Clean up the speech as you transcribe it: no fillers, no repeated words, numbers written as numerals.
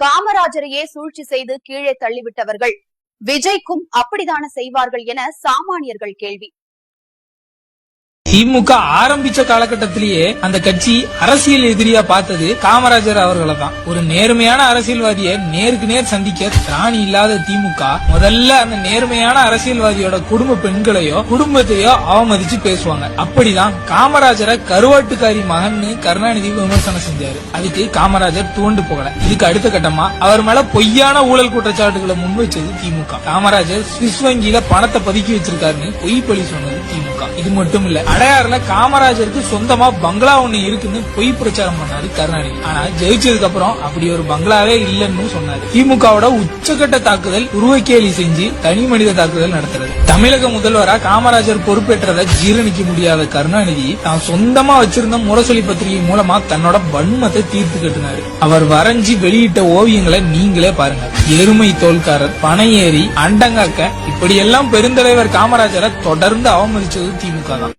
காமராஜரையே சூழ்ச்சி செய்து கீழே தள்ளிவிட்டவர்கள் விஜய்க்கும் அப்படித்தான செய்வார்கள் என சாமானியர்கள் கேள்வி. திமுக ஆரம்பிச்ச காலகட்டத்திலேயே அந்த கட்சி அரசியல் எதிரியா பார்த்தது காமராஜர் அவர்களை தான். ஒரு நேர்மையான அரசியல்வாதியை நேருக்கு நேர் சந்திக்க திராணி இல்லாத திமுக முதல்ல அந்த நேர்மையான அரசியல்வாதியோட குடும்ப பெண்களையோ குடும்பத்தையோ அவமதிச்சு பேசுவாங்க. அப்படிதான் காமராஜரை கருவாட்டுக்காரி மகன்னு கருணாநிதி விமர்சனம் செஞ்சாரு. அதுக்கு காமராஜர் தூண்டு போகல. இதுக்கு அடுத்த கட்டமா அவர் மேல பொய்யான ஊழல் குற்றச்சாட்டுகளை முன்வைச்சது திமுக. காமராஜர் சுவிஸ் வங்கியில பணத்தை பதுக்கி வச்சிருக்காருன்னு பொய் பழி சொன்னது திமுக. இது மட்டும் இல்ல, அடையாறுல காமராஜருக்கு சொந்தமா பங்களா ஒண்ணு இருக்குன்னு பொய் பிரச்சாரம் பண்ணாரு கருணாநிதி. ஆனா ஜெயிச்சதுக்கு அப்புறம் அப்படி ஒரு பங்களாவே இல்லன்னு சொன்னாரு. திமுகவோட உச்சகட்ட தாக்குதல் உருவக்கேலி செஞ்சு தனி மனித தாக்குதல் நடத்துறது. தமிழக முதல்வரா காமராஜர் பொறுப்பேற்றதை ஜீரணிக்க முடியாத கருணாநிதி தான் சொந்தமா வச்சிருந்த முரசொலி பத்திரிகை மூலமா தன்னோட வன்மத்தை தீர்த்து கட்டினாரு. அவர் வரைஞ்சி வெளியிட்ட ஓவியங்களை நீங்களே பாருங்க. எருமை தோல்காரர், பனையேறி, அண்டங்காக்க, இப்படியெல்லாம் பெருந்தலைவர் காமராஜரை தொடர்ந்து அவமதிச்சது திமுக தான்.